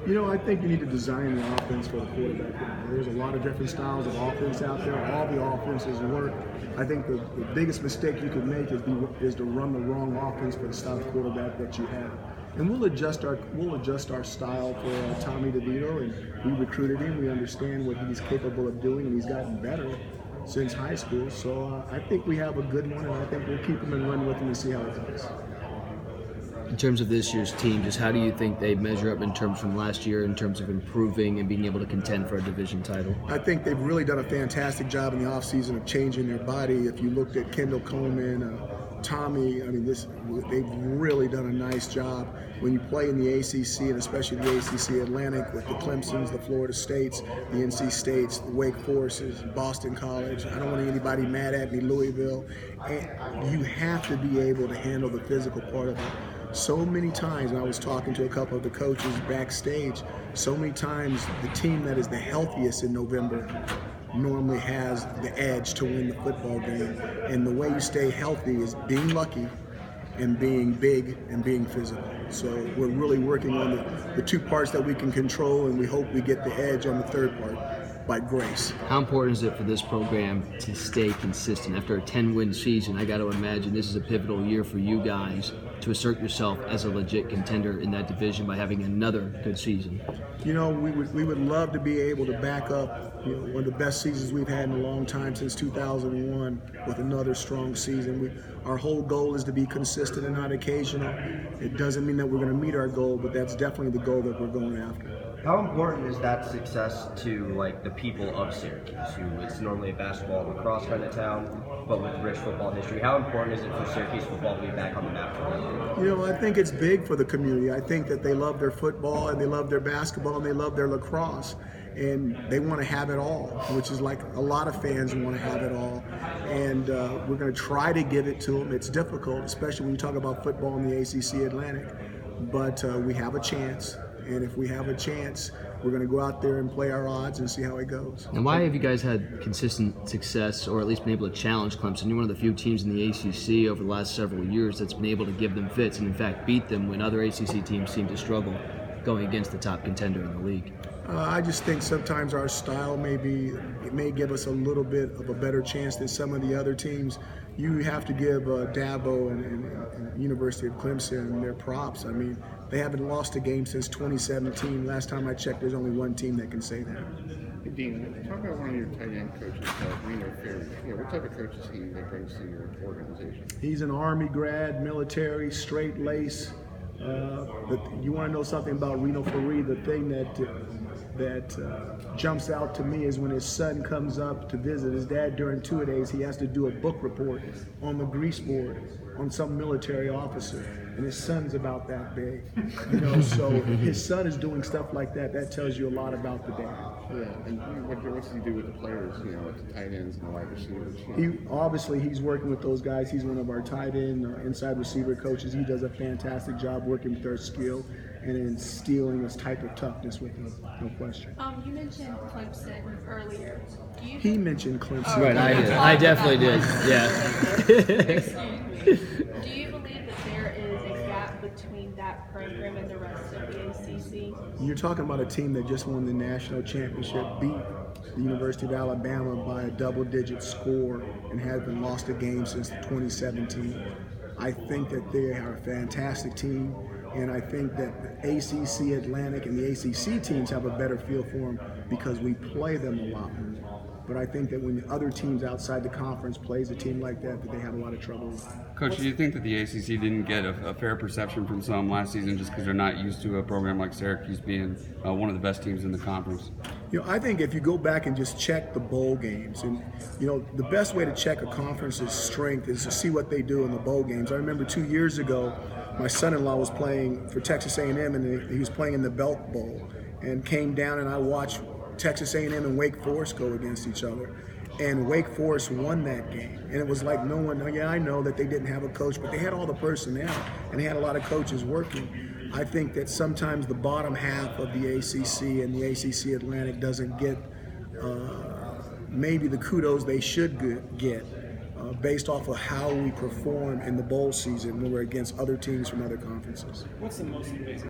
I think you need to design the offense for the quarterback. There's a lot of different styles of offense out there. All the offenses work. I think the biggest mistake you could make is to run the wrong offense for the style of quarterback that you have. And we'll adjust our style for Tommy DeVito, and we recruited him. We understand what he's capable of doing, and he's gotten better since high school. So I think we have a good one, and I think we'll keep him and run with him and see how it goes. In terms of this year's team, just how do you think they measure up in terms from last year in terms of improving and being able to contend for a division title? I think they've really done a fantastic job in the offseason of changing their body. If you looked at Kendall Coleman, Tommy, they've really done a nice job. When you play in the ACC, and especially the ACC Atlantic with the Clemsons, the Florida States, the NC States, the Wake Forests, Boston College, I don't want anybody mad at me, Louisville, and you have to be able to handle the physical part of it. So many times, and I was talking to a couple of the coaches backstage, so many times the team that is the healthiest in November normally has the edge to win the football game. And the way you stay healthy is being lucky and being big and being physical. So we're really working on the two parts that we can control, and we hope we get the edge on the third part by grace. How important is it for this program to stay consistent? After a 10-win season, I got to imagine this is a pivotal year for you guys to assert yourself as a legit contender in that division by having another good season. We would love to be able to back up one of the best seasons we've had in a long time since 2001 with another strong season. Our whole goal is to be consistent and not occasional. It doesn't mean that we're going to meet our goal, but that's definitely the goal that we're going after. How important is that success to the people of Syracuse, who it's normally a basketball and lacrosse kind of town, but with rich football history? How important is it for Syracuse football to be back on the map for them? I think it's big for the community. I think that they love their football and they love their basketball and they love their lacrosse, and they want to have it all, which is like a lot of fans want to have it all. And we're going to try to give it to them. It's difficult, especially when you talk about football in the ACC Atlantic, but we have a chance. And if we have a chance, we're going to go out there and play our odds and see how it goes. And why have you guys had consistent success, or at least been able to challenge Clemson? You're one of the few teams in the ACC over the last several years that's been able to give them fits and, in fact, beat them when other ACC teams seem to struggle going against the top contender in the league. I just think sometimes our style may give us a little bit of a better chance than some of the other teams. You have to give Dabo and University of Clemson their props. They haven't lost a game since 2017. Last time I checked, there's only one team that can say that. Hey, Dean, talk about one of your tight end coaches, Reno Ferry. What type of coach is he that brings to your organization? He's an Army grad, military, straight lace. You want to know something about Reno Ferry? The thing that jumps out to me is when his son comes up to visit his dad during two-a-days, he has to do a book report on the grease board on some military officer, and his son's about that big. So his son is doing stuff like that. That tells you a lot about the dad. Yeah, and what does he do with the players, with the tight ends and the wide receivers? He's working with those guys. He's one of our tight end, inside receiver coaches. He does a fantastic job working with their skill and instilling this type of toughness with them, no question. You mentioned Clemson earlier. He mentioned Clemson. Right, I did. I definitely did. Yeah. Excuse me. Do you believe that there is a gap between that program and the rest of the ACC? You're talking about a team that just won the national championship, beat the University of Alabama by a double-digit score, and hasn't lost a game since 2017. I think that they are a fantastic team, and I think that the ACC Atlantic and the ACC teams have a better feel for them because we play them a lot more. But I think that when the other teams outside the conference plays a team like that they have a lot of trouble with. Coach, do you think that the ACC didn't get a fair perception from some last season just because they're not used to a program like Syracuse being one of the best teams in the conference? I think if you go back and just check the bowl games, and the best way to check a conference's strength is to see what they do in the bowl games. I remember 2 years ago, my son-in-law was playing for Texas A&M, and he was playing in the Belk Bowl, and came down, and I watched Texas A&M and Wake Forest go against each other. And Wake Forest won that game. And it was like I know that they didn't have a coach, but they had all the personnel, and they had a lot of coaches working. I think that sometimes the bottom half of the ACC and the ACC Atlantic doesn't get maybe the kudos they should get based off of how we perform in the bowl season when we're against other teams from other conferences. What's the most amazing